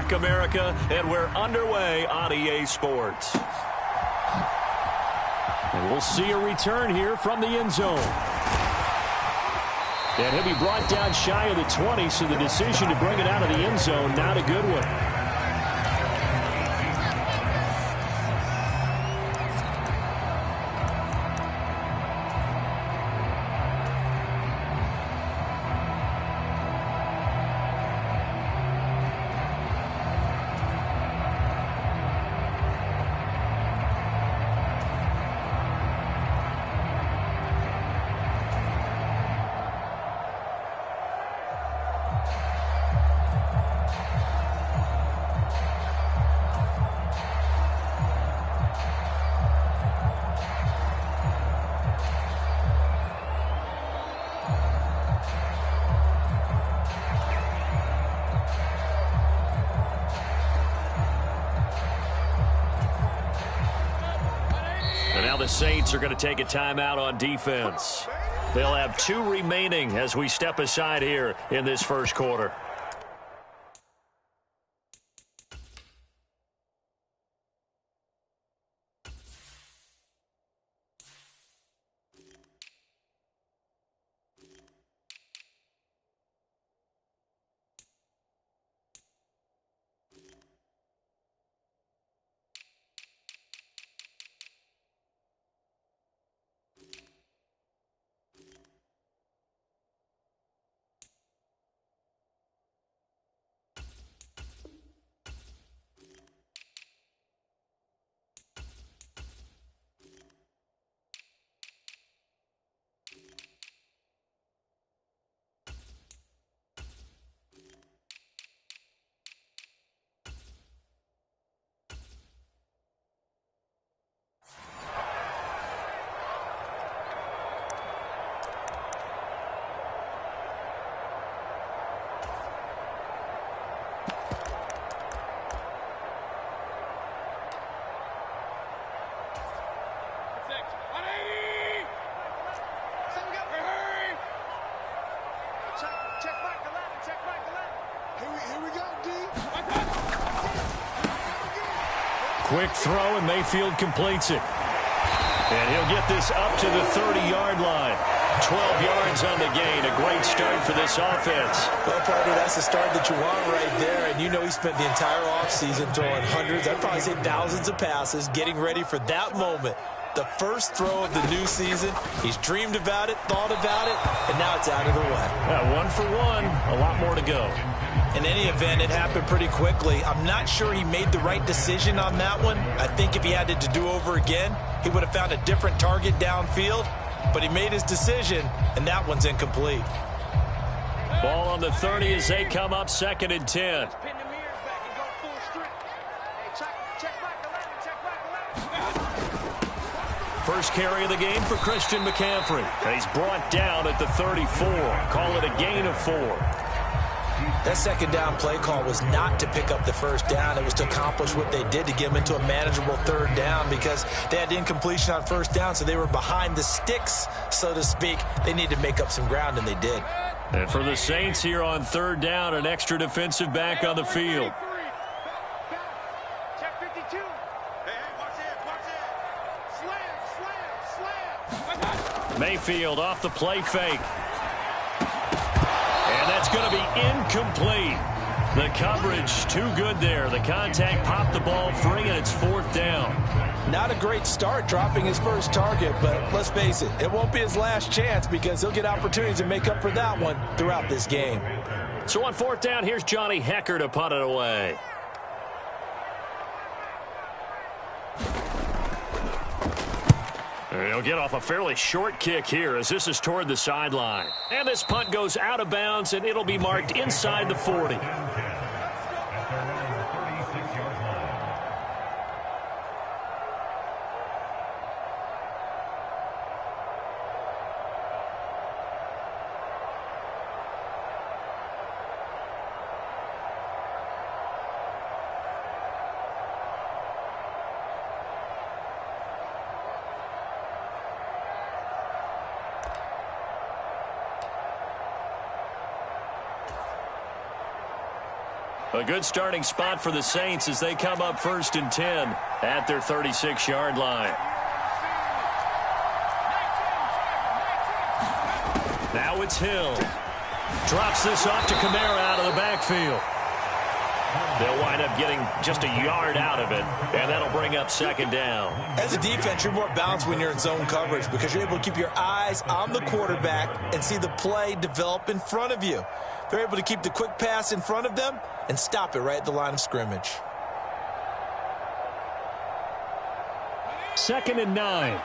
back, America, and we're underway on EA Sports. And we'll see a return here from the end zone. And he'll be brought down shy of the 20, so the decision to bring it out of the end zone, not a good one. The Saints are going to take a timeout on defense. They'll have 2 remaining as we step aside here in this first quarter. Quick throw, and Mayfield completes it. And he'll get this up to the 30-yard line. 12 yards on the gain. A great start for this offense. Well, partner, that's the start that you want right there. And you know he spent the entire offseason throwing hundreds, I'd probably say thousands of passes, getting ready for that moment. The first throw of the new season. He's dreamed about it, thought about it, and now it's out of the way. Yeah, 1 for 1. A lot more to go. In any event, it happened pretty quickly. I'm not sure he made the right decision on that one. I think if he had it to do over again, he would have found a different target downfield. But he made his decision, and that one's incomplete. Ball on the 30 as they come up 2nd and 10. First carry of the game for Christian McCaffrey. And he's brought down at the 34. Call it a gain of 4. That second down play call was not to pick up the first down. It was to accomplish what they did to get them into a manageable 3rd down because they had incompletion on 1st down, so they were behind the sticks, so to speak. They needed to make up some ground, and they did. And for the Saints here on 3rd down, an extra defensive back on the field. Mayfield off the play fake. And that's going to be incomplete. The coverage too good there. The contact popped the ball free, and it's 4th down. Not a great start dropping his first target, but let's face it, it won't be his last chance because he'll get opportunities to make up for that one throughout this game. So on 4th down, here's Johnny Hecker to punt it away. He'll get off a fairly short kick here as this is toward the sideline. And this punt goes out of bounds, and it'll be marked inside the 40. A good starting spot for the Saints as they come up 1st and 10 at their 36-yard line. Now it's Hill. Drops this off to Kamara out of the backfield. They'll wind up getting just a yard out of it, and that'll bring up 2nd down. As a defense, you're more balanced when you're in zone coverage because you're able to keep your eyes on the quarterback and see the play develop in front of you. They're able to keep the quick pass in front of them and stop it right at the line of scrimmage. 2nd and 9.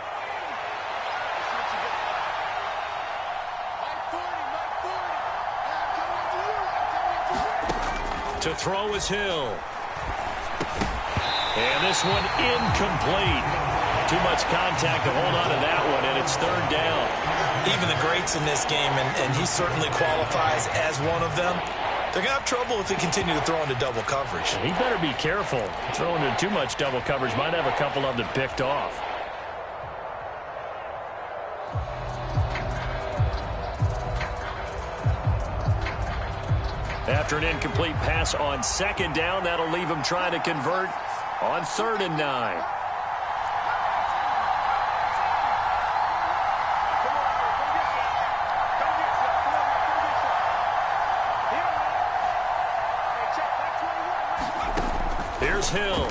To throw is Hill. And this one incomplete. Too much contact to hold on to that one, and it's 3rd down. Even the greats in this game, and he certainly qualifies as one of them, they're going to have trouble if they continue to throw into double coverage. He better be careful. Throwing into too much double coverage might have a couple of them picked off. After an incomplete pass on 2nd down, that'll leave him trying to convert on 3rd and 9. Here's Hill.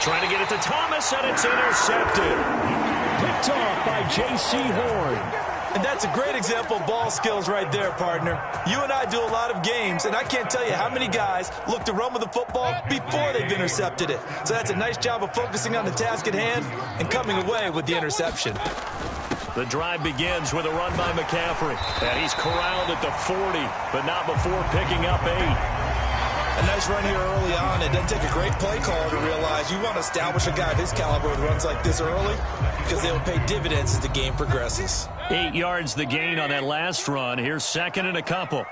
Trying to get it to Thomas, and it's intercepted. Picked off by J.C. Horn. And that's a great example of ball skills right there, partner. You and I do a lot of games, and I can't tell you how many guys look to run with the football before they've intercepted it. So that's a nice job of focusing on the task at hand and coming away with the interception. The drive begins with a run by McCaffrey. And he's corralled at the 40, but not before picking up 8. A nice run here early on. It doesn't take a great play caller to realize you want to establish a guy of his caliber with runs like this early because they will pay dividends as the game progresses. 8 yards the gain on that last run. Here's 2nd and a couple.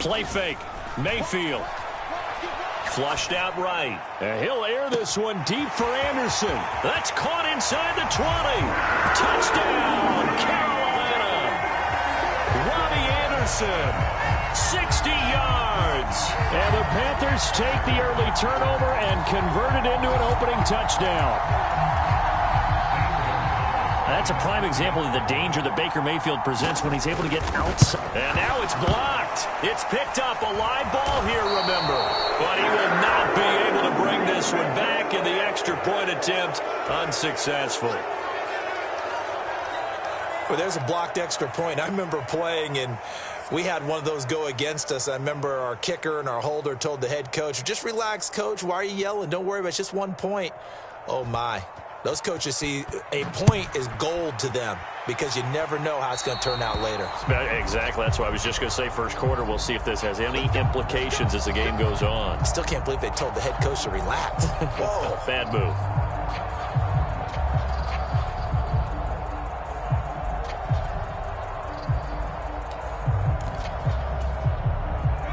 Play fake. Mayfield. Flushed out right. And he'll air this one deep for Anderson. That's caught inside the 20. Touchdown, Carolina. Robbie Anderson, 60 yards. And the Panthers take the early turnover and convert it into an opening touchdown. That's a prime example of the danger that Baker Mayfield presents when he's able to get outside. And now it's blocked. It's picked up. A live ball here, remember. But he will not be able to bring this one back, and the extra point attempt unsuccessful. Well, there's a blocked extra point. I remember playing, and we had one of those go against us. I remember our kicker and our holder told the head coach, just relax, coach. Why are you yelling? Don't worry about it. It's just 1 point. Oh, my. Those coaches see a point is gold to them because you never know how it's going to turn out later. Exactly. That's why I was just going to say first quarter. We'll see if this has any implications as the game goes on. I still can't believe they told the head coach to relax. Whoa. Bad move.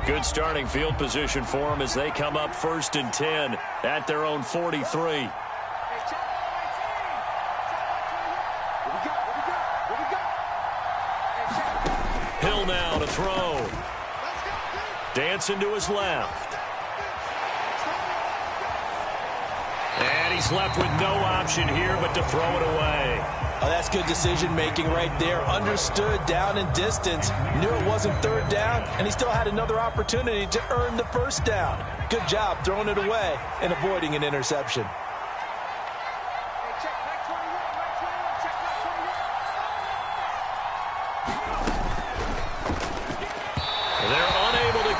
Good starting field position for them as they come up 1st and 10 at their own 43. Hill now to throw. Dancing to his left. And he's left with no option here but to throw it away. Oh, that's good decision-making right there. Understood down and distance. Knew it wasn't 3rd down, and he still had another opportunity to earn the 1st down. Good job throwing it away and avoiding an interception.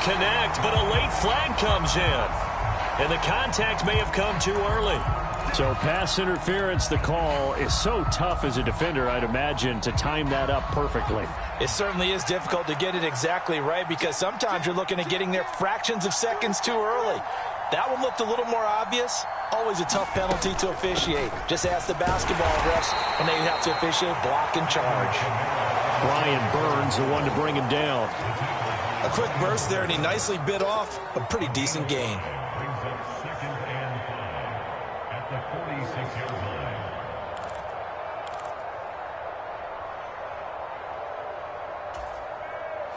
Connect, but a late flag comes in. And the contact may have come too early. So pass interference, the call is so tough as a defender, I'd imagine, to time that up perfectly. It certainly is difficult to get it exactly right because sometimes you're looking at getting there fractions of seconds too early. That one looked a little more obvious. Always a tough penalty to officiate. Just ask the basketball refs when they have to officiate block and charge. Brian Burns, the one to bring him down. A quick burst there, and he nicely bit off a pretty decent gain.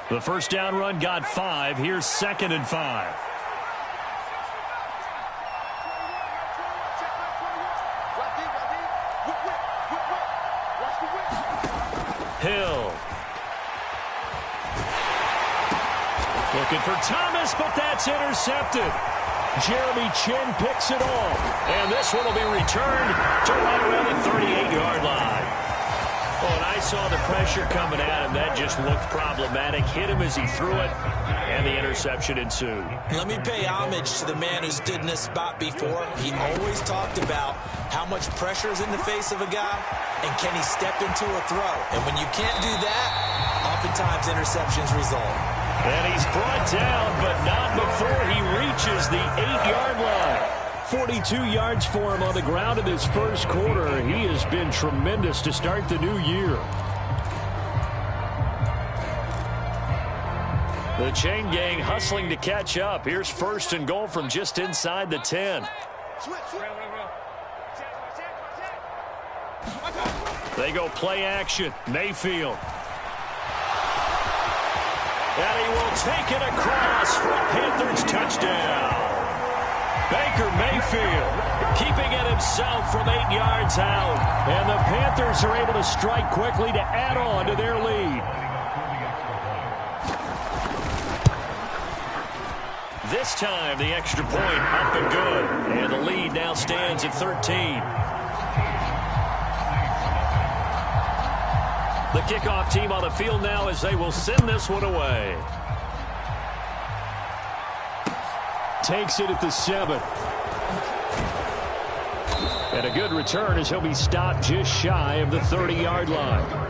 The first down run got 5. Here's 2nd and 5. Hill. Looking for Thomas, but that's intercepted. Jeremy Chin picks it off. And this one will be returned to right around the 38-yard line. Oh, and I saw the pressure coming at him. That just looked problematic. Hit him as he threw it, and the interception ensued. Let me pay homage to the man who stood in this spot before. He always talked about how much pressure is in the face of a guy, and can he step into a throw. And when you can't do that, oftentimes interceptions result. And he's brought down, but not before he reaches the 8-yard line. 42 yards for him on the ground in this first quarter. He has been tremendous to start the new year. The chain gang hustling to catch up. Here's 1st and goal from just inside the 10. They go play action. Mayfield. And he will take it across for a Panthers touchdown. Baker Mayfield keeping it himself from 8 yards out. And the Panthers are able to strike quickly to add on to their lead. This time the extra point up and good. And the lead now stands at 13. The kickoff team on the field now as they will send this one away. Takes it at the 7. And a good return as he'll be stopped just shy of the 30-yard line.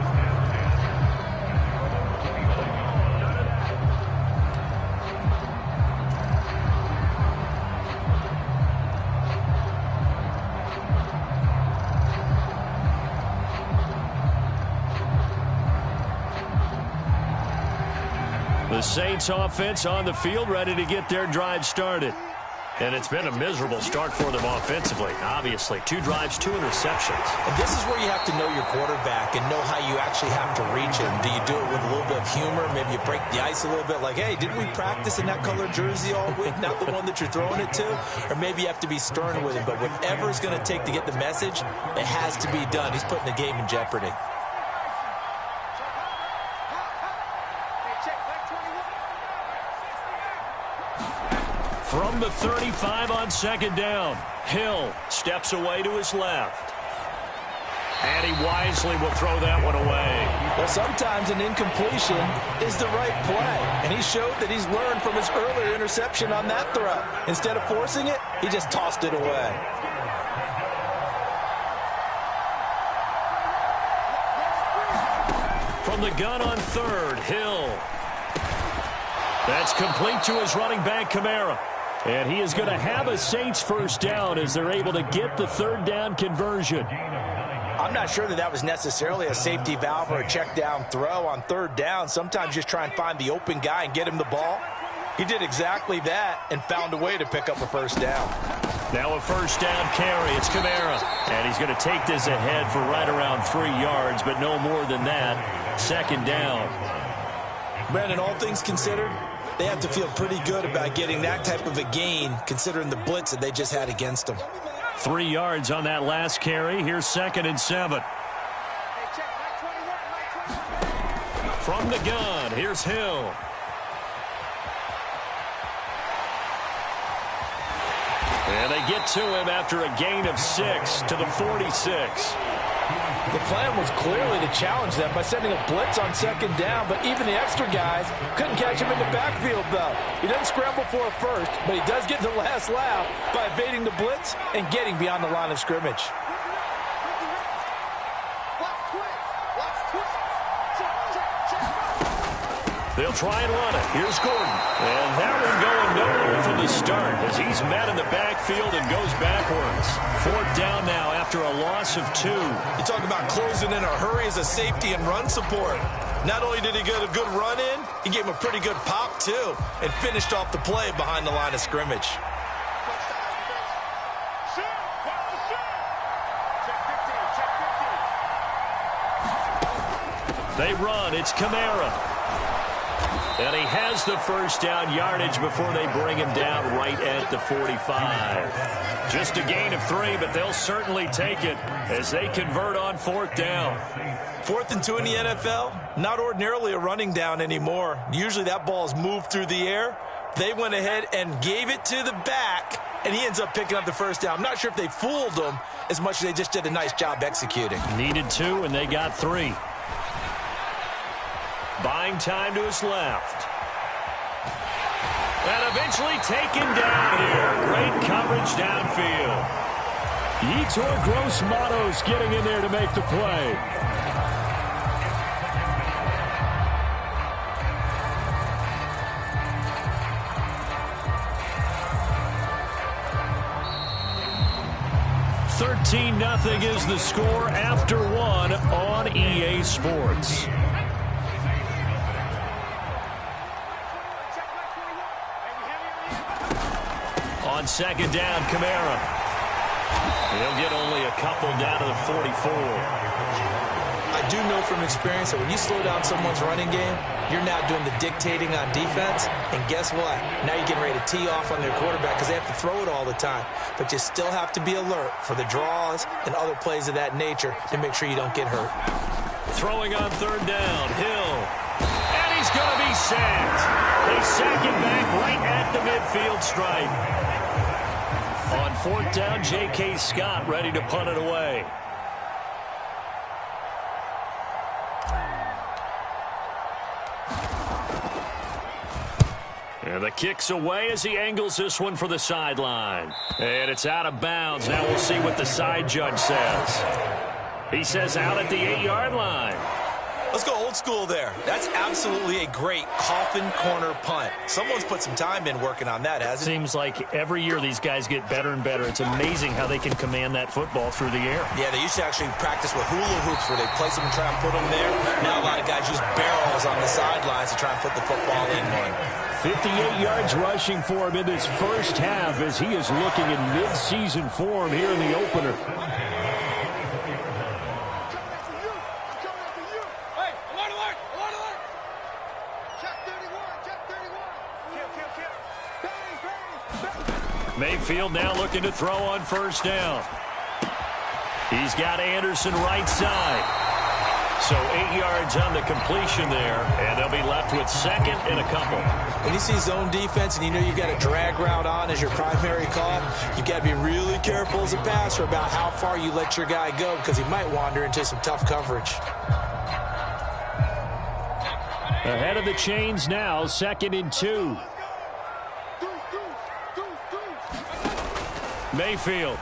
The Saints offense on the field, ready to get their drive started. And it's been a miserable start for them offensively. Obviously, 2 drives, 2 interceptions. And this is where you have to know your quarterback and know how you actually have to reach him. Do you do it with a little bit of humor? Maybe you break the ice a little bit like, hey, didn't we practice in that color jersey all week? Not the one that you're throwing it to? Or maybe you have to be stern with him. But whatever it's going to take to get the message, it has to be done. He's putting the game in jeopardy. From the 35 on 2nd down, Hill steps away to his left. And he wisely will throw that one away. Well, sometimes an incompletion is the right play. And he showed that he's learned from his earlier interception on that throw. Instead of forcing it, he just tossed it away. From the gun on 3rd, Hill. That's complete to his running back, Kamara. And he is going to have a Saints first down as they're able to get the 3rd down conversion. I'm not sure that was necessarily a safety valve or a check down throw on 3rd down. Sometimes just try and find the open guy and get him the ball. He did exactly that and found a way to pick up a first down. Now a first down carry. It's Kamara. And he's going to take this ahead for right around 3 yards, but no more than that. 2nd down. Brandon, all things considered, they have to feel pretty good about getting that type of a gain considering the blitz that they just had against them. 3 yards on that last carry. Here's 2nd and 7. From the gun, here's Hill. And they get to him after a gain of 6 to the 46. The plan was clearly to challenge them by sending a blitz on 2nd down, but even the extra guys couldn't catch him in the backfield, though. He doesn't scramble for a first, but he does get the last laugh by evading the blitz and getting beyond the line of scrimmage. They'll try and run it. Here's Gordon. And that one going nowhere from the start as he's met in the backfield and goes backwards. 4th down now after a loss of 2. You talk about closing in a hurry as a safety and run support. Not only did he get a good run in, he gave him a pretty good pop, too, and finished off the play behind the line of scrimmage. They run. It's Kamara. And he has the first down yardage before they bring him down right at the 45. Just a gain of 3, but they'll certainly take it as they convert on 4th down. 4th and 2 in the NFL, not ordinarily a running down anymore. Usually that ball is moved through the air. They went ahead and gave it to the back, and he ends up picking up the first down. I'm not sure if they fooled him as much as they just did a nice job executing. Needed 2, and they got 3. Buying time to his left. And eventually taken down here. Great coverage downfield. Yetur Gross-Matos getting in there to make the play. $13-0 is the score after 1 on EA Sports. On 2nd down, Kamara. He'll get only a couple down to the 44. I do know from experience that when you slow down someone's running game, you're now doing the dictating on defense. And guess what? Now you're getting ready to tee off on their quarterback because they have to throw it all the time. But you still have to be alert for the draws and other plays of that nature to make sure you don't get hurt. Throwing on 3rd down, Hill. And he's going to be sacked. They sack him back right at the midfield stripe. On 4th down, J.K. Scott ready to punt it away. And the kick's away as he angles this one for the sideline. And it's out of bounds. Now we'll see what the side judge says. He says out at the 8-yard line. Let's go old school there. That's absolutely a great coffin corner punt. Someone's put some time in working on that, hasn't it? Seems like every year these guys get better and better. It's amazing how they can command that football through the air. Yeah, they used to actually practice with hula hoops where they place them and try and put them there. Now a lot of guys use barrels on the sidelines to try and put the football in one. 58 yards rushing for him in this first half as he is looking in mid-season form here in the opener. Mayfield now looking to throw on 1st down. He's got Anderson right side. So 8 yards on the completion there, and they'll be left with 2nd and a couple. When you see zone defense and you know you've got a drag route on as your primary call, you've got to be really careful as a passer about how far you let your guy go because he might wander into some tough coverage. Ahead of the chains now, 2nd and 2. Mayfield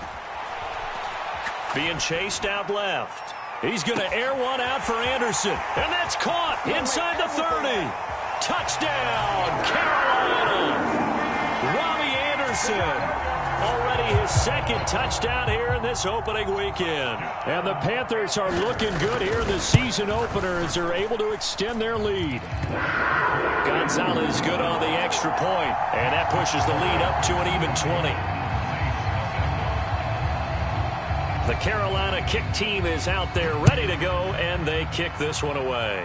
being chased out left. He's going to air one out for Anderson. And that's caught inside the 30. Touchdown, Carolina. Robbie Anderson. Already his 2nd touchdown here in this opening weekend. And the Panthers are looking good here in the season opener as they're able to extend their lead. Gonzalez good on the extra point. And that pushes the lead up to an even 20. The Carolina kick team is out there ready to go, and they kick this one away.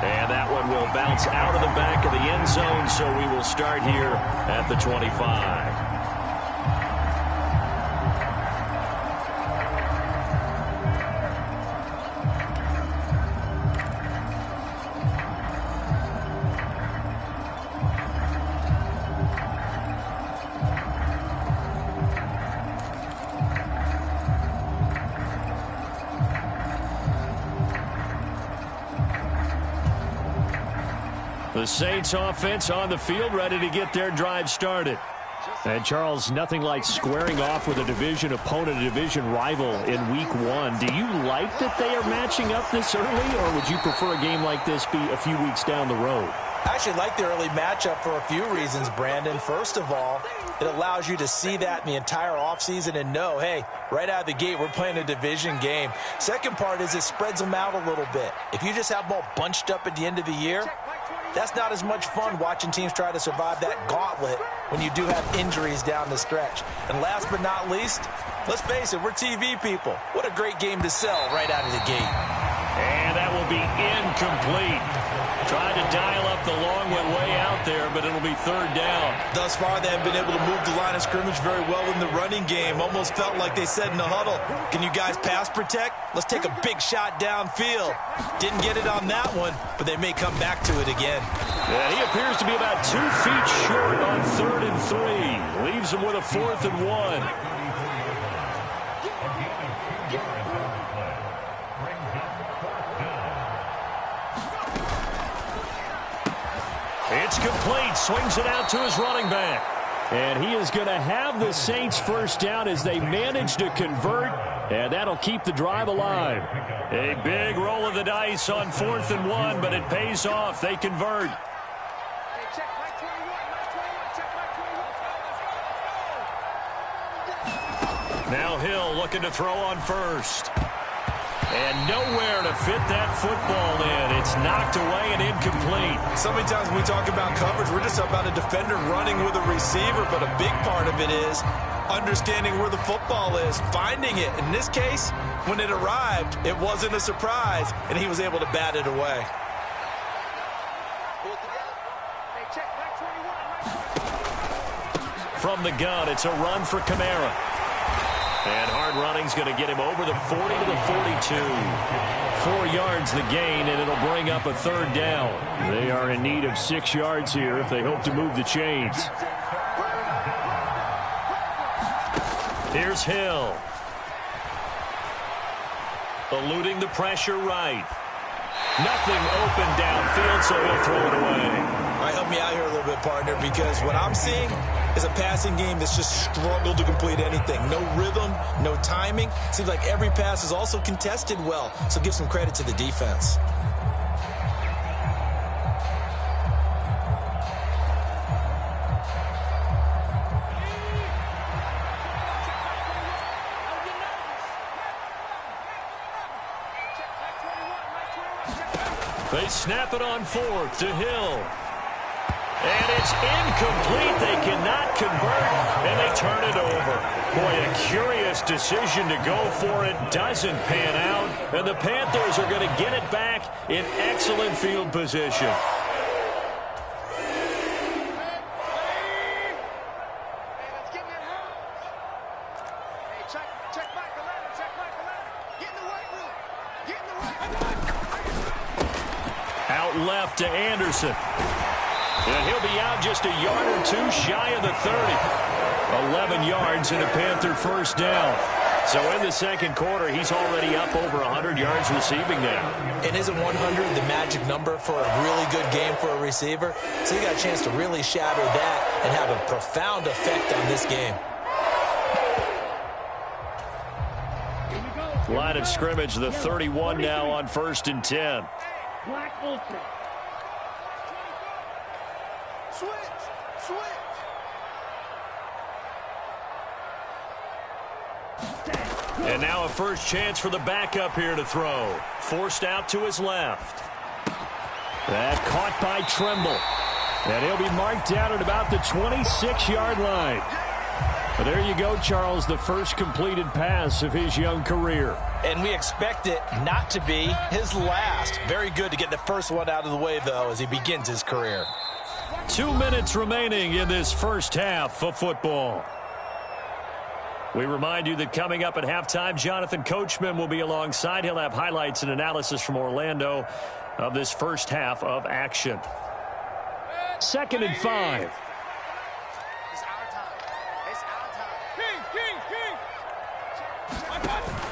And that one will bounce out of the back of the end zone, so we will start here at the 25. The Saints offense on the field ready to get their drive started. And Charles, nothing like squaring off with a division opponent, a division rival in week 1. Do you like that they are matching up this early, or would you prefer a game like this be a few weeks down the road? I actually like the early matchup for a few reasons, Brandon. First of all, it allows you to see that in the entire offseason and know, hey, right out of the gate, we're playing a division game. Second part is it spreads them out a little bit. If you just have them all bunched up at the end of the year, that's not as much fun watching teams try to survive that gauntlet when you do have injuries down the stretch. And last but not least, Let's face it, we're TV people. What a great game to sell right out of the gate. And that will be incomplete. Tried to dial up the long way out there, but it'll be third down. Thus far, they haven't been able to move the line of scrimmage very well in the running game. Almost felt like they said in the huddle, can you guys pass protect? Let's take a big shot downfield. Didn't get it on that one, but they may come back to it again. Yeah, he appears to be about 2 feet short on 3rd and 3. Leaves him with a 4th and 1. It's complete. Swings it out to his running back. And he is going to have the Saints first down as they manage to convert. And that'll keep the drive alive. A big roll of the dice on 4th and 1, but it pays off. They convert. Now Hill looking to throw on first. And nowhere to fit that football in. It's knocked away and incomplete. So many times when we talk about coverage, we're just about a defender running with a receiver, but a big part of it is understanding where the football is, finding it. In this case, when it arrived, it wasn't a surprise, and he was able to bat it away. From the gun, it's a run for Kamara. And hard running's going to get him over the 40 to the 42. 4 yards the gain, and it'll bring up a third down. They are in need of 6 yards here if they hope to move the chains. Here's Hill. Eluding the pressure right. Nothing open downfield, so he'll throw it away. All right, help me out here a little bit, partner, because what I'm seeing is a passing game that's just struggled to complete anything. No rhythm, no timing. Seems like every pass is also contested well, so give some credit to the defense. They snap it on 4th to Hill. And it's incomplete. They cannot convert, and they turn it over. Boy, a curious decision to go for it. Doesn't pan out, and the Panthers are going to get it back in excellent field position. Out left to Anderson. And he'll be out just a yard or 2 shy of the 30. 11 yards and a Panther first down. So in the second quarter, he's already up over 100 yards receiving now. And isn't 100 the magic number for a really good game for a receiver? So you got a chance to really shatter that and have a profound effect on this game. Line of scrimmage, the 31 now on 1st and 10. Black ultra. Switch. And now a first chance for the backup here to throw. Forced out to his left. That caught by Tremble. And he'll be marked down at about the 26-yard line. But there you go, Charles, the first completed pass of his young career. And we expect it not to be his last. Very good to get the first one out of the way, though, as he begins his career. 2 minutes remaining in this first half of football. We remind you that coming up at halftime, Jonathan Coachman will be alongside. He'll have highlights and analysis from Orlando of this first half of action. 2nd and 5.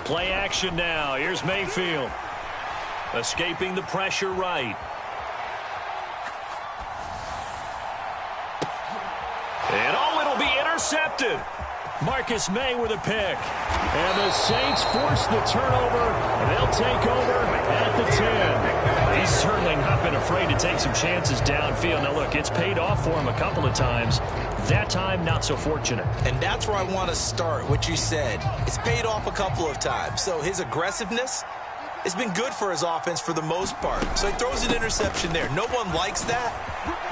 Play action now. Here's Mayfield. Escaping the pressure right. And it'll be intercepted. Marcus May with a pick. And the Saints force the turnover. And they'll take over at the 10. He's certainly not been afraid to take some chances downfield. Now, look, it's paid off for him a couple of times. That time, not so fortunate. And that's where I want to start, what you said. It's paid off a couple of times. So his aggressiveness has been good for his offense for the most part. So he throws an interception there. No one likes that,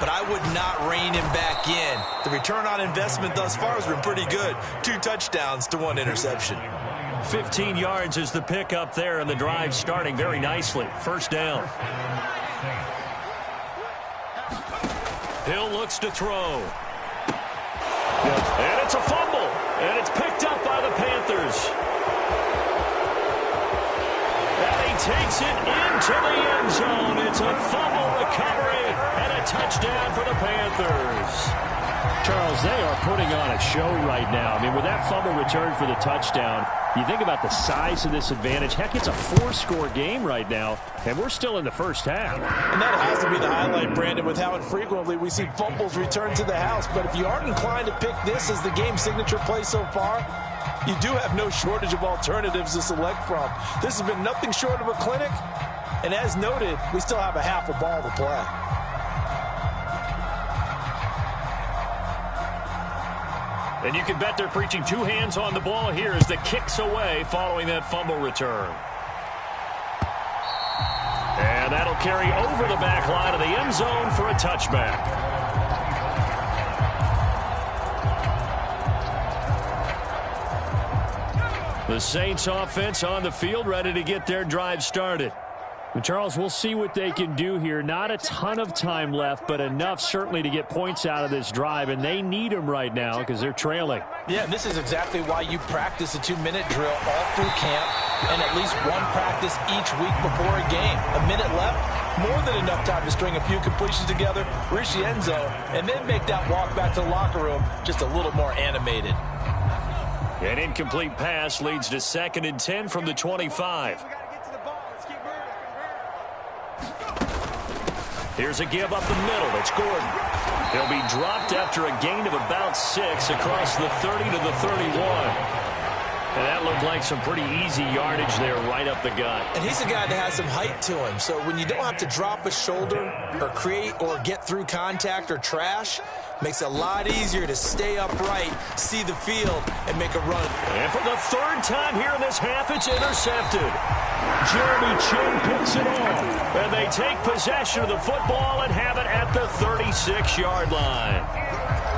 but I would not rein him back in. The return on investment thus far has been pretty good. 2 touchdowns to 1 interception. 15 yards is the pickup there, and the drive starting very nicely. First down. Hill looks to throw. And it's a fumble. And it's picked up by the Panthers. And he takes it into the end zone. It's a fumble recovery and a touchdown for the Panthers. Charles, they are putting on a show right now. I mean, with that fumble return for the touchdown, you think about the size of this advantage. Heck, it's a 4-score game right now, and we're still in the first half. And that has to be the highlight, Brandon, with how infrequently we see fumbles return to the house. But if you aren't inclined to pick this as the game signature play so far, you do have no shortage of alternatives to select from. This has been nothing short of a clinic, and as noted, we still have a half a ball to play. And you can bet they're preaching 2 hands on the ball here as the kick's away following that fumble return. And that'll carry over the back line of the end zone for a touchback. The Saints offense on the field ready to get their drive started. And Charles, we'll see what they can do here. Not a ton of time left, but enough certainly to get points out of this drive, and they need them right now because they're trailing. Yeah, and this is exactly why you practice a 2-minute drill all through camp and at least one practice each week before a game. A minute left, more than enough time to string a few completions together, reach the end zone, and then make that walk back to the locker room just a little more animated. An incomplete pass leads to 2nd and 10 from the 25. Here's a give up the middle. It's Gordon. He'll be dropped after a gain of about 6 across the 30 to the 31. And that looked like some pretty easy yardage there right up the gut. And he's a guy that has some height to him. So when you don't have to drop a shoulder or create or get through contact or trash, makes it a lot easier to stay upright, see the field, and make a run. And for the 3rd time here in this half, it's intercepted. Jeremy Chin picks it off. And they take possession of the football and have it at the 36-yard line.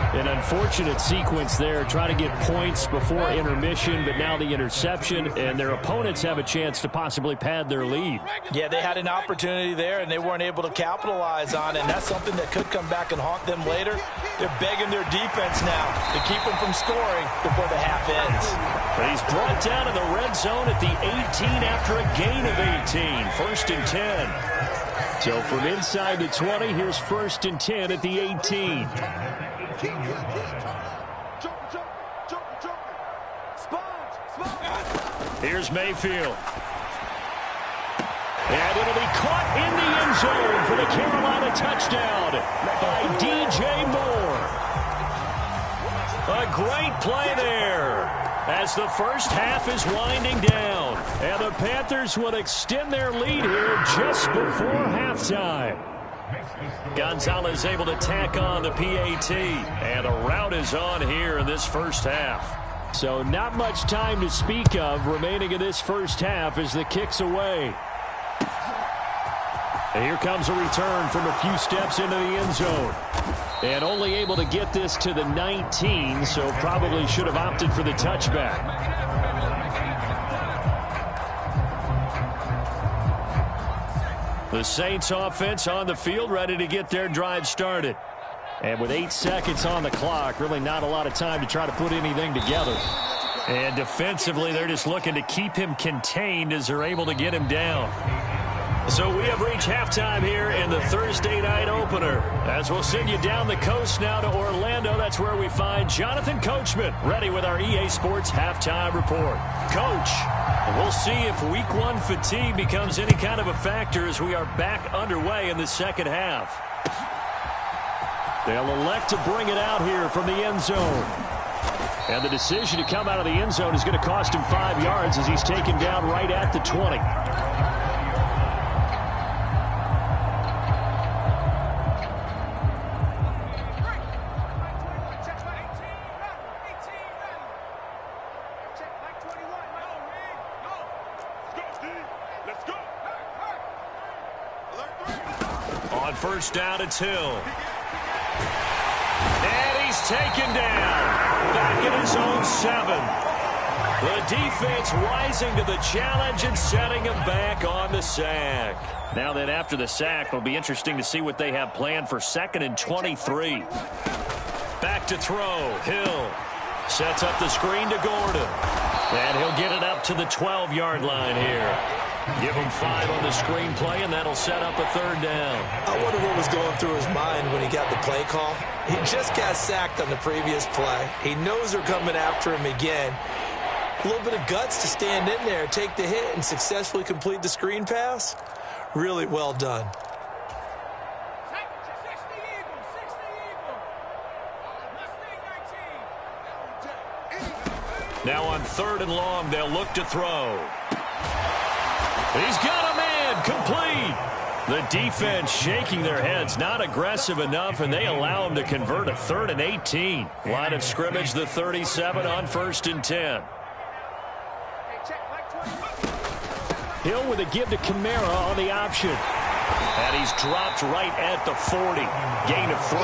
An unfortunate sequence there, trying to get points before intermission, but now the interception, and their opponents have a chance to possibly pad their lead. Yeah, they had an opportunity there, and they weren't able to capitalize on it, and that's something that could come back and haunt them later. They're begging their defense now to keep them from scoring before the half ends. But he's brought down to the red zone at the 18 after a gain of 18. 1st and 10. So from inside the 20, here's 1st and 10 at the 18. Here's Mayfield. And it'll be caught in the end zone for the Carolina touchdown by DJ Moore. A great play there as the first half is winding down. And the Panthers will extend their lead here just before halftime. Gonzalez able to tack on the PAT, and a rout is on here in this first half. So not much time to speak of remaining in this first half as the kick's away. And here comes a return from a few steps into the end zone. And only able to get this to the 19, so probably should have opted for the touchback. The Saints offense on the field ready to get their drive started. And with 8 seconds on the clock, really not a lot of time to try to put anything together. And defensively, they're just looking to keep him contained as they're able to get him down. So we have reached halftime here in the Thursday night opener. As we'll send you down the coast now to Orlando, that's where we find Jonathan Coachman ready with our EA Sports halftime report. Coach, we'll see if week 1 fatigue becomes any kind of a factor as we are back underway in the second half. They'll elect to bring it out here from the end zone. And the decision to come out of the end zone is going to cost him 5 yards as he's taken down right at the 20. On first down, it's Hill. And he's taken down. Back in his own 7. The defense rising to the challenge and setting him back on the sack. Now then, after the sack, it'll be interesting to see what they have planned for 2nd and 23. Back to throw. Hill sets up the screen to Gordon. And he'll get it up to the 12-yard line here. Give him 5 on the screenplay, and that'll set up a 3rd down. I wonder what was going through his mind when he got the play call. He just got sacked on the previous play. He knows they're coming after him again. A little bit of guts to stand in there, take the hit, and successfully complete the screen pass. Really well done. Now on 3rd and long, they'll look to throw. He's got a man, complete. The defense shaking their heads, not aggressive enough, and they allow him to convert a 3rd and 18. Line of scrimmage, the 37 on 1st and 10. Hill with a give to Kamara on the option. And he's dropped right at the 40. Gain of 3.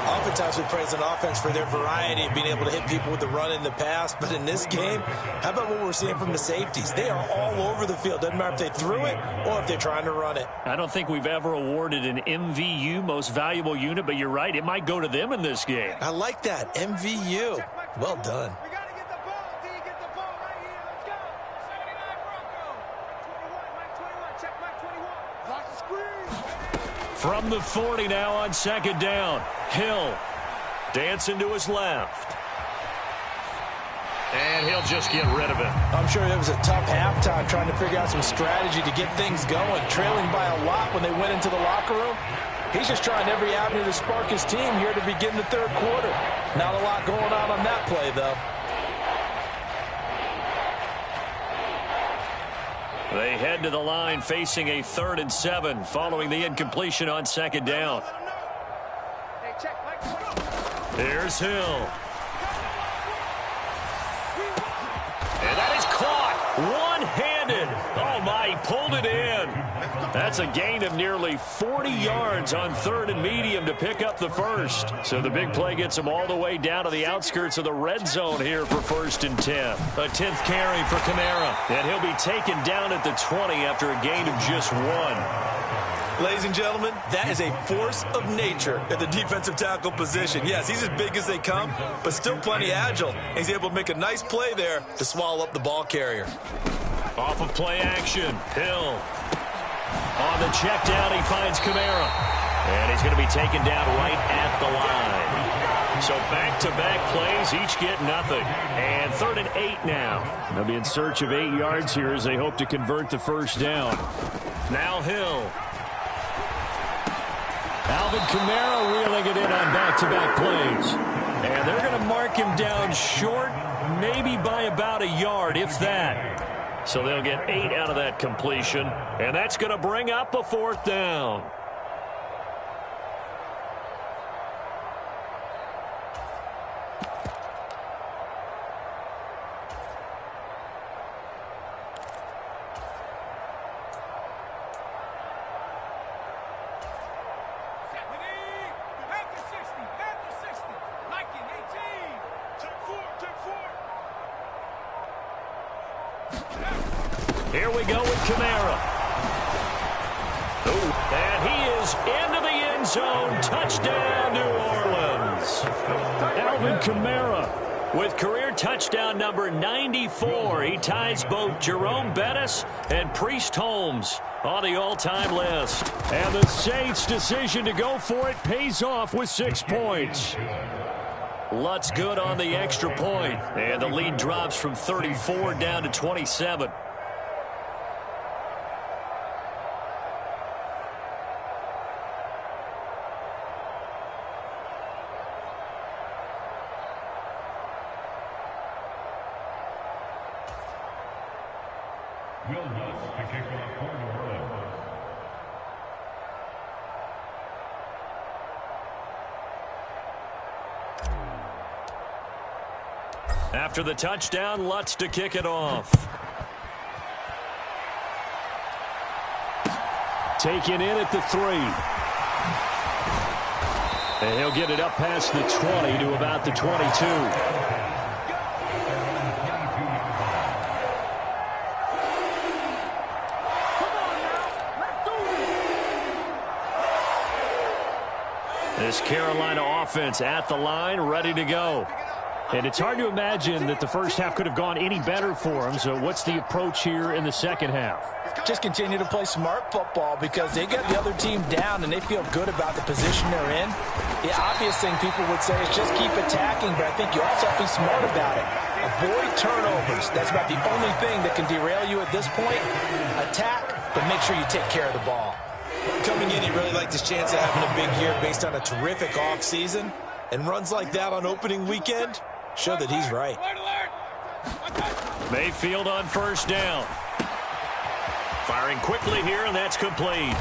Oftentimes we praise an offense for their variety of being able to hit people with the run in the pass. But in this game, how about what we're seeing from the safeties? They are all over the field. Doesn't matter if they threw it or if they're trying to run it. I don't think we've ever awarded an MVU, most valuable unit, but you're right. It might go to them in this game. I like that. MVU. Well done. From the 40 now on 2nd down. Hill dancing to his left. And he'll just get rid of it. I'm sure it was a tough halftime trying to figure out some strategy to get things going, trailing by a lot when they went into the locker room. He's just trying every avenue to spark his team here to begin the 3rd quarter. Not a lot going on that play, though. They head to the line facing a 3rd and 7 following the incompletion on 2nd down. Here's Hill. And that is caught one-handed. Oh, my, he pulled it in. That's a gain of nearly 40 yards on 3rd and medium to pick up the 1st. So the big play gets him all the way down to the outskirts of the red zone here for 1st and 10. A 10th carry for Kamara. And he'll be taken down at the 20 after a gain of just 1. Ladies and gentlemen, that is a force of nature at the defensive tackle position. Yes, he's as big as they come, but still plenty agile. He's able to make a nice play there to swallow up the ball carrier. Off of play action, Hill. On the check down, he finds Kamara. And he's going to be taken down right at the line. So back-to-back plays, each get nothing. And 3rd and 8 now. They'll be in search of 8 yards here as they hope to convert the 1st down. Now Hill. Alvin Kamara reeling it in on back-to-back plays. And they're going to mark him down short, maybe by about a yard, if that. So they'll get 8 out of that completion. And that's going to bring up a 4th down. Here we go with Kamara. Ooh, and he is into the end zone. Touchdown, New Orleans. Alvin Kamara with career touchdown number 94. He ties both Jerome Bettis and Priest Holmes on the all-time list. And the Saints' decision to go for it pays off with 6 points. Lutz good on the extra point. And the lead drops from 34 down to 27. After the touchdown, Lutz to kick it off. Taken in at the 3. And he'll get it up past the 20 to about the 22. This Carolina offense at the line, ready to go. And it's hard to imagine that the first half could have gone any better for them. So what's the approach here in the second half? Just continue to play smart football because they get the other team down and they feel good about the position they're in. The obvious thing people would say is just keep attacking, but I think you also have to be smart about it. Avoid turnovers. That's about the only thing that can derail you at this point. Attack, but make sure you take care of the ball. Coming in, he really liked his chance of having a big year based on a terrific offseason. And runs like that on opening weekend show that he's right. Mayfield on first down. Firing quickly here, and that's complete.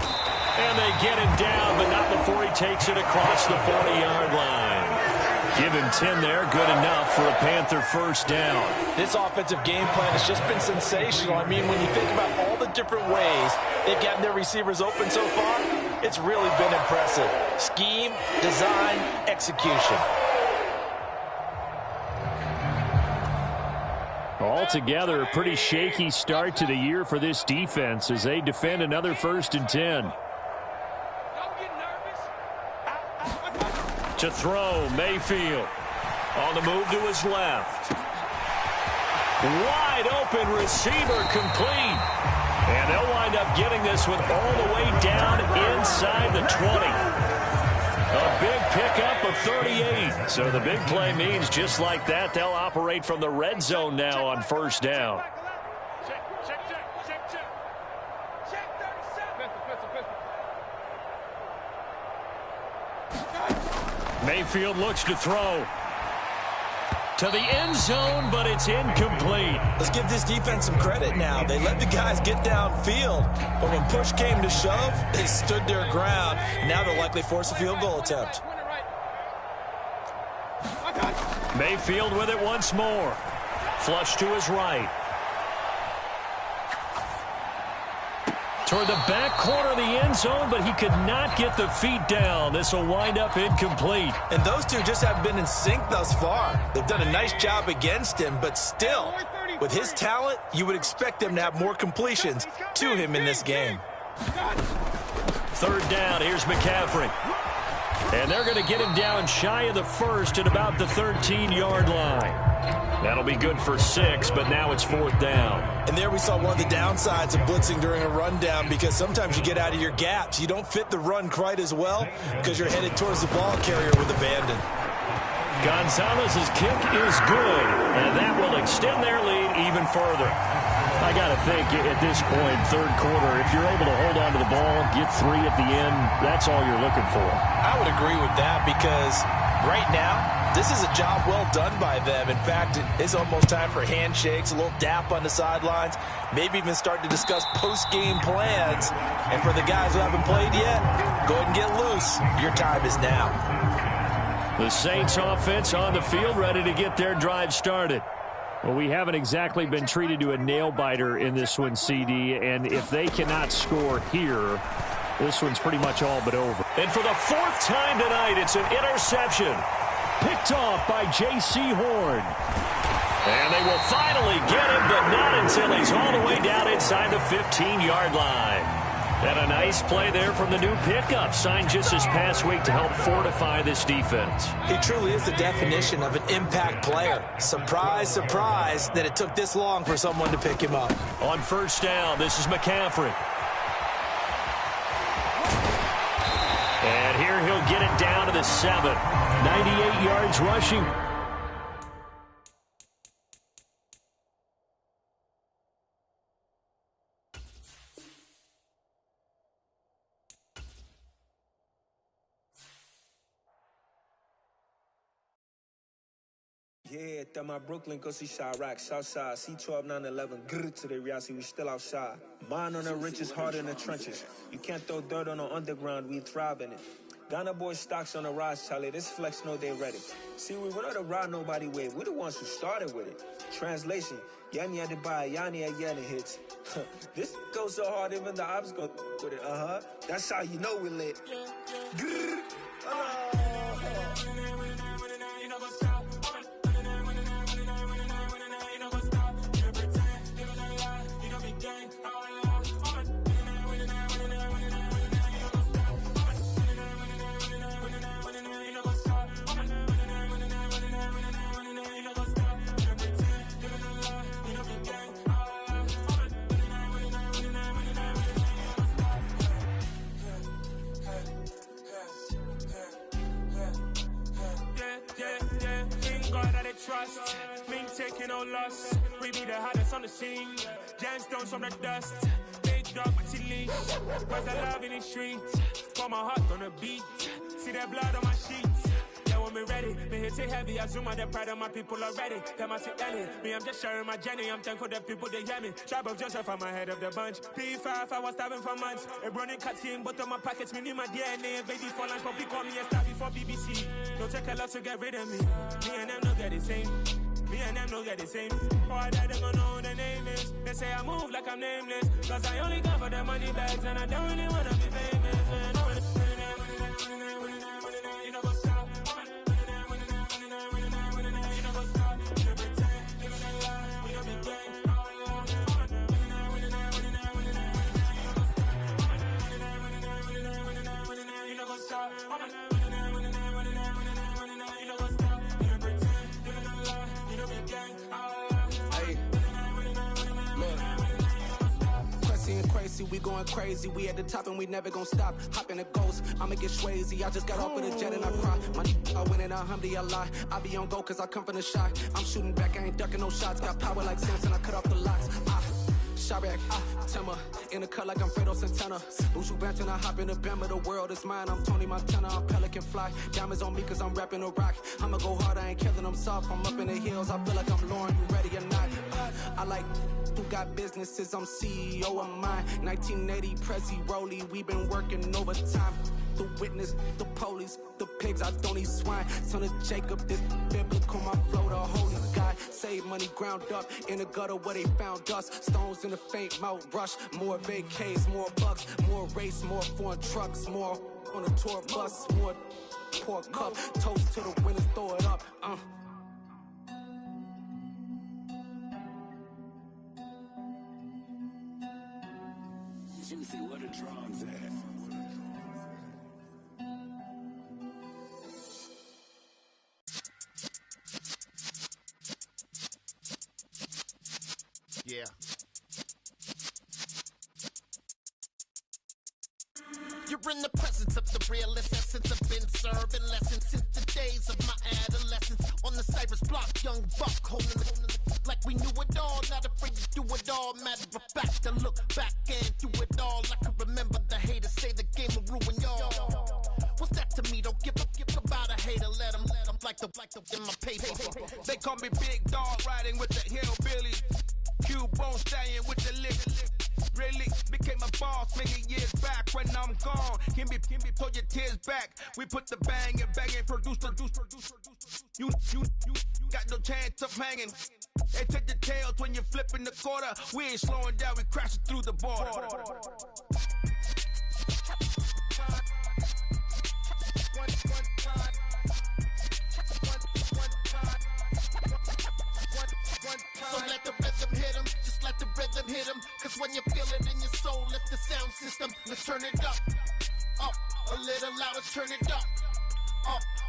And they get him down, but not before he takes it across the 40-yard line. Give him 10 there, good enough for a Panther first down. This offensive game plan has just been sensational. I mean, when you think about all the different ways they've gotten their receivers open so far, it's really been impressive. Scheme, design, execution. Altogether, a pretty shaky start to the year for this defense as they defend another 1st and 10. To throw, Mayfield. On the move to his left. Wide open receiver complete. And they'll wind up getting this one all the way down inside the 20. A big pickup of 38. So the big play means just like that, they'll operate from the red zone now on first down. Mayfield looks to throw. To the end zone, but it's incomplete. Let's give this defense some credit now. They let the guys get downfield, but when push came to shove, they stood their ground. Now they'll likely force a field goal attempt. Mayfield with it once more. Flush to his right. Toward the back corner of the end zone, but he could not get the feet down. This will wind up incomplete. And those two just haven't been in sync thus far. They've done a nice job against him, but still, with his talent, you would expect them to have more completions to him in this game. Third down, here's McCaffrey. And they're going to get him down shy of the first at about the 13-yard line. That'll be good for 6, but now it's 4th down. And there we saw one of the downsides of blitzing during a rundown because sometimes you get out of your gaps. You don't fit the run quite as well because you're headed towards the ball carrier with abandon. Gonzalez's kick is good, and that will extend their lead even further. I got to think at this point, third quarter, if you're able to hold on to the ball, get 3 at the end, that's all you're looking for. I would agree with that because right now, this is a job well done by them. In fact, it's almost time for handshakes, a little dap on the sidelines, maybe even start to discuss post-game plans. And for the guys who haven't played yet, go ahead and get loose. Your time is now. The Saints offense on the field, ready to get their drive started. Well, we haven't exactly been treated to a nail-biter in this one, CD, and if they cannot score here, this one's pretty much all but over. And for the 4th time tonight, it's an interception. Picked off by J.C. Horn. And they will finally get him, but not until he's all the way down inside the 15-yard line. And a nice play there from the new pickup, signed just this past week to help fortify this defense. He truly is the definition of an impact player. Surprise, surprise that it took this long for someone to pick him up. On first down, this is McCaffrey. And here he'll get it down to the 7. 98 yards rushing. Yeah, that my Brooklyn, go see Chirac, Southside, C12, 911, grrr to the reality, we still outside. Mine on the riches, hard in the trenches. You can't throw dirt on the underground, we thrive in it. Ghana boys stocks on the rise, Charlie. This flex know they ready. See, we were not to ride nobody wave. We're the ones who started with it. Translation, Yanni had to buy, Yanni had Yanni hits. This goes so hard, even the ops go with it. That's how you know we lit. Trust, me taking no loss. We be the hottest on the scene. Gemstones from the dust. Big dog, but he leash. Where's the love in the streets? Put my heart on the beat. See that blood on my sheets. Yeah, when me ready, me hit it heavy. I zoom out the pride of my people already. Them I see Ellie. Me, I'm just sharing my journey. I'm thankful that people they hear me. Tribe of Joseph, I'm ahead of the bunch. P5, I was starving for months. A running cutscene, but on my pockets, me need my DNA. Baby for lunch, but we call me a star before BBC. Don't take a lot to get rid of me. Me and them don't get the same. Me and them don't get the same. Boy, that they gonna know who the name is. They say I move like I'm nameless. Cause I only come for the money bags and I don't really wanna be famous, man. You know what's up? You know what's up? You pretend, living a lie. We don't be gang. You know what's up? Crazy, we going crazy. We at the top and we never gonna stop. Hop in a ghost, I'ma get swayzy. I just got off with a jet and I cry. My I win in a Humvee, I lie. I be on go cause I come from the shot. I'm shooting back, I ain't ducking no shots. Got power like Samson, I cut off the locks. Sharek, Timmer, in the cut like I'm Fredo Santana. Ushu Banton, I hop in the Bama, the world is mine. I'm Tony Montana, I'm Pelican Fly. Diamonds on me cause I'm rapping a rock. I'ma go hard, I ain't killing them soft. I'm up in the hills, I feel like I'm Lauren, you ready or not? I like who got businesses, I'm CEO of mine. 1980, Prezi Rolly, we been working overtime. The witness, the police, the pigs, I don't eat swine. Son of Jacob, this biblical, my flow, the holy guy. Save money ground up in the gutter where they found us. Stones in the faint mouth rush. More vacays, more bucks, more race, more foreign trucks, more on a tour bus, more pour cup. Toast to the winners, throw it up. Juicy, what a drums at. Yeah. You're in the presence of the realest essence. I've been serving lessons since the days of my adolescence. On the Cypress block, young buck holding the like we knew it all. Not afraid to do it all. Matter of fact, to look back and do it all. I can remember the haters say the game will ruin y'all. What's that to me? Don't give about a hater. Let them like the in my paper. They call me Big Dog, riding with the hillbillies. Q-Bone stallion with the lick. Really became a boss many years back. When I'm gone, can be pull your tears back. We put the bang and produce. You got no chance of hanging. They take the tails when you're flipping the quarter. We ain't slowing down, we crashing through the border. So let the rhythm hit him, just let the rhythm hit him. Cause when you feel it in your soul, lift the sound system. Let's turn it up, a little louder, turn it up,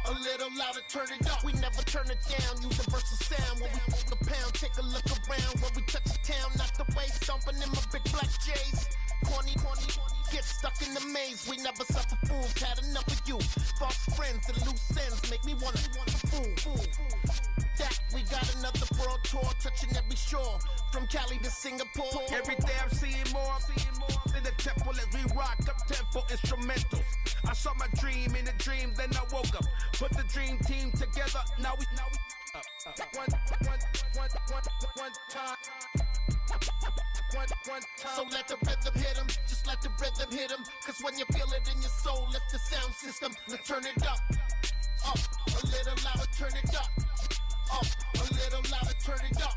a little louder, turn it up. We never turn it down, universal sound. When we pull the pound, take a look around. When we touch the town, not the way, stomping in my big black J's. Corny, get stuck in the maze. We never suffer fools, had enough of you. False friends and loose ends make me wanna fool. That we got another world tour, touching every shore, from Cali to Singapore. Every day I'm seeing more in the temple as we rock up tempo instrumentals. I saw my dream in a dream, then I woke up. Put the dream team together, now we One time. So let the rhythm hit him, just let the rhythm hit him. Cause when you feel it in your soul, lift the sound system. Now turn it up a little louder, turn it up a little louder, turn it up.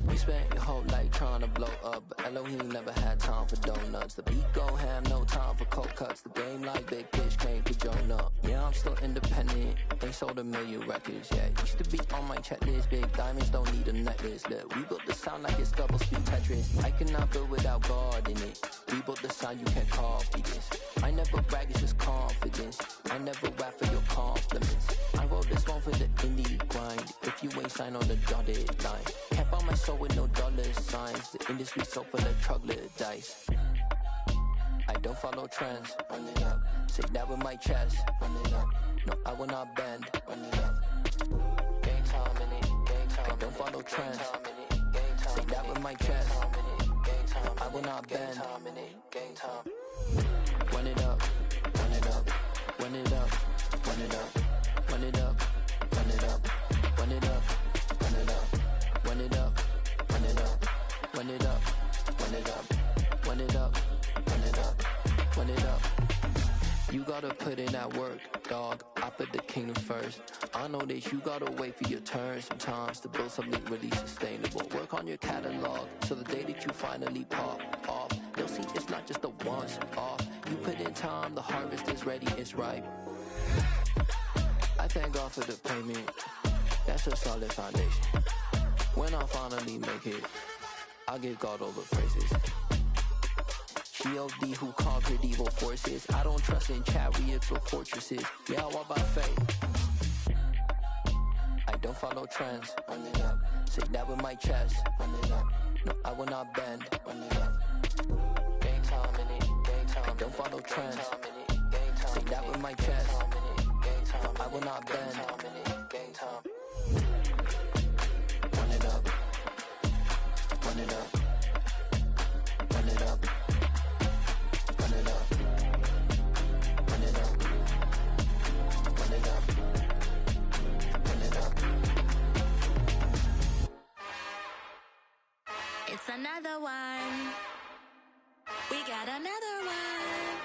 We spent your whole life trying to blow up, but Elohim never had time for donuts. The beat gon' have no time for cold cuts. The game like Big Fish came to join up. Yeah, I'm still independent, ain't sold a million records yet. Used to be on my checklist, big diamonds don't need a necklace. Look, we built the sound like it's double speed Tetris. I cannot build without God in it. We built the sound, you can't copy this. I never brag, it's just confidence. I never rap for your compliments. I wrote this one for the indie grind. If you ain't signed on the dotted line, can't buy my soul with no dollar signs. The industry so full of troglodytes. I don't follow trends. Run it up. Say that with my chest. Run it up. No, I will not bend. Run it up. Gang time in it. Gang time. I don't follow trends. Say that with my chest. No, I will not bend. Gang time. Run it up. Run it up. Run it up. Run it up. Run it up. Run it up. Run it up. Run it up. Run it up. Run it up. Run it up. Run it up. Run it up. Run it up. Run it up. You gotta put in that work, dog. I put the kingdom first. I know that you gotta wait for your turn sometimes to build something really sustainable. Work on your catalog so the day that you finally pop off, they'll see it's not just a once off. You put in time, the harvest is ready, it's ripe. I thank God for the payment. That's a solid foundation. When I finally make it, I'll give God all the praises. G.O.D. who conquered evil forces. I don't trust in chariots or fortresses. Yeah, I walk by faith. I don't follow trends. Run it up. Say that with my chest. Run it up. No, I will not bend. Run it up. Gang time in it. Gang time. I don't follow trends. Say that with my chest. No, I will not bend. Gang time. Run it up. Run it up. Run it up. Run it up. Run it up. Run it up. Run it up. It's another one. We got another one.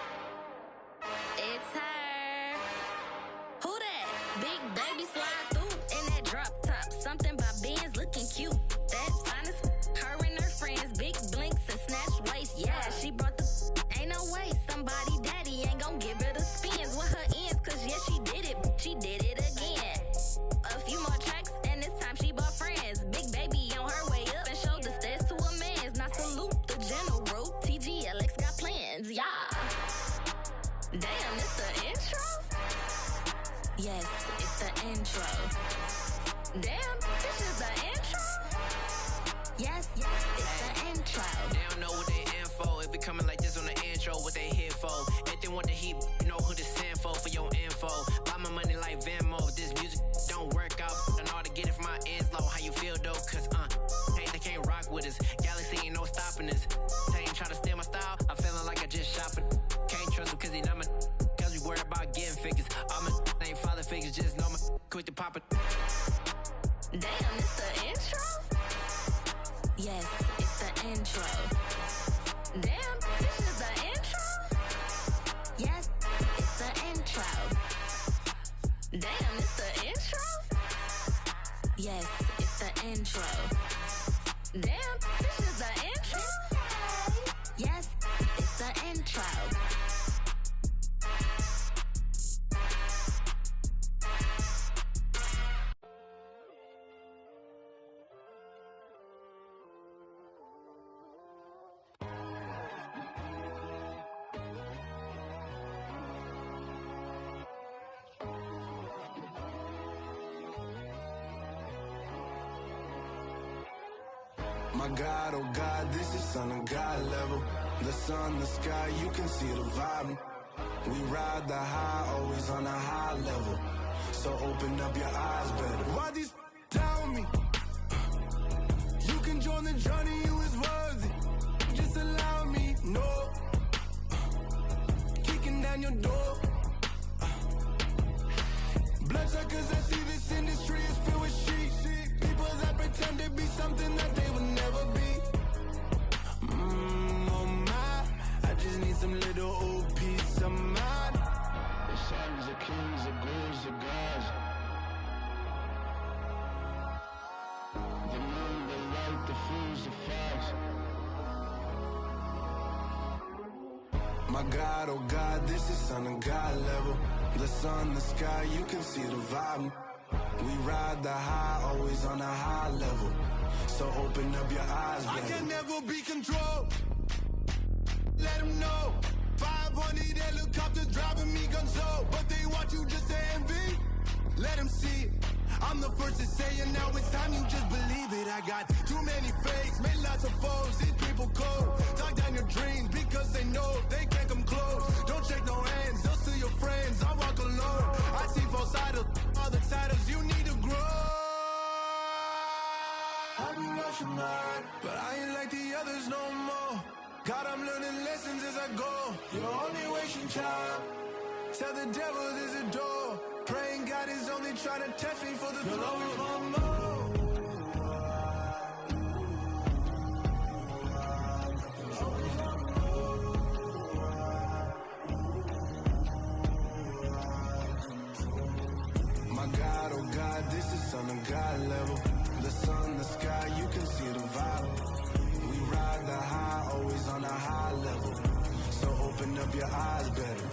It's her. Who that? Big baby slide through in that drop top. Something about Benz looking cute. That's finest. Her and her friends, big blinks and snatch waist. Yeah, she brought the. Ain't no way somebody daddy ain't gon' give her the spins with her ends. Cause yeah, she did it. She did it again. A few more tracks and this time she bought friends. Big baby on her way up and showed the stairs to a man's. Now salute the general. TGLX got plans. Yeah. Damn, it's the intro? Yes, it's the intro. Damn, this is the intro? Yes, it's the intro. They don't know what they in for. If we coming like this on the intro, what they here for? If they want the heat, you know who to send for your info. Buy my money like Venmo. This music don't work out. I know how to get it from my ends low. How you feel though? Cause hey, they can't rock with us. Galaxy ain't no stopping us. They ain't try to steal my style. I'm feeling like I just shopping. Can't trust him cause he not my. Cause we worried about getting figures. All my ain't father figures. Just know my quick to pop it. Damn, it's the intro? Yes, it's the intro. Damn, this is the intro? Yes, it's the intro. Damn, it's the intro? Yes, it's the intro. Damn, this is the intro? Yes, it's the intro. My God, oh God, this is Son of God level. The sun, the sky, you can see the vibe. We ride the high, always on a high level. So open up your eyes better. Why these tell me? You can join the journey, you is worthy. down your door. Bloodsuckers, I see this industry is filled with sheep. People that pretend to be something that they would never be. Oh my, I just need some little old peace of mind. The sons of kings, the ghouls, the gods. The moon, the light, the fools, the facts. My God, oh God, this is Son of God level. The sun, the sky, you can see the vibe. We ride the high, always on a high level. So open up your eyes, baby. I can never be controlled. Let them know. 500 helicopters driving me gonzo. But they want you just to envy. Let them see it. I'm the first to say it, now it's time you just believe it. I got too many fakes, made lots of foes. These people cold. Talk down your dreams because they know they can't come close. Don't shake no hands, those to your friends. I walk alone. I see both sides, other siders. You need to grow. I be rushing hard, but I ain't like the others no more. God, I'm learning lessons as I go. You're only wasting time. Tell the devil there's a door. Praying God is only trying to test me for the throne. My God, oh God, this is Son of God level. The sun, the sky, you can see the vibe. We ride the high, always on a high level. So open up your eyes better.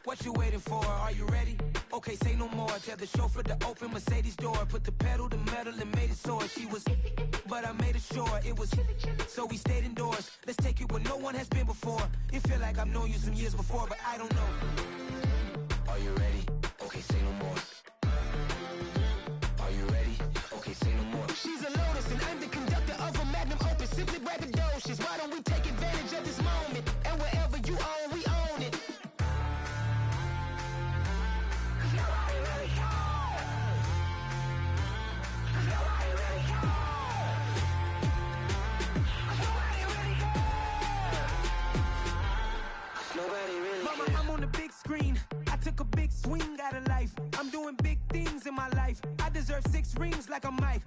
What you waiting for? Are you ready? Okay, say no more. Tell the chauffeur to open Mercedes door. Put the pedal to metal and made it soar. She was, but I made it sure it was. So we stayed indoors. Let's take it where no one has been before. It feel like I've known you some years before, but I don't know. Are you ready? Okay, say no more. Are you ready? Okay, say no more. She's a Lotus and I'm the conductor of a magnum opus. Simply braggadocious. Why don't we take advantage of this moment? And wherever you own, we own it. Mama, I'm on the big screen. I took a big swing out of life. I'm doing big things in my life. I deserve 6 rings like I'm Mike.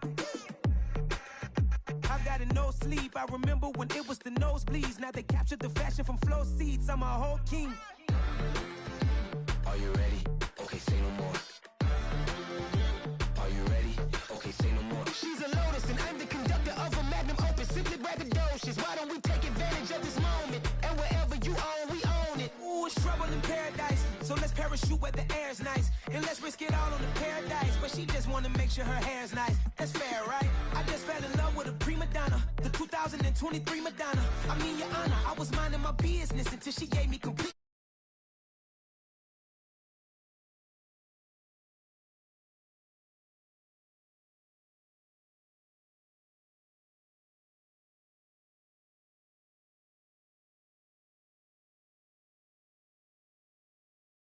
I've got no sleep. I remember when it was the nosebleeds. Now they captured the fashion from flow seats. I'm a whole king. Are you ready? Okay, say no more. Are you ready? Okay, say no more. She's a Lotus and I'm the conductor of a magnum opus. Simply braggadocious. Why don't we take advantage of this moment? And wherever you own, we own it. Ooh, it's trouble in paradise. So let's parachute where the air's nice. And let's risk it all on the paradise. But she just wanna make sure her hair's nice. That's fair, right? I just fell in love with a prima donna. The 2023 Madonna. I mean, your honor, I was minding my business until she gave me complete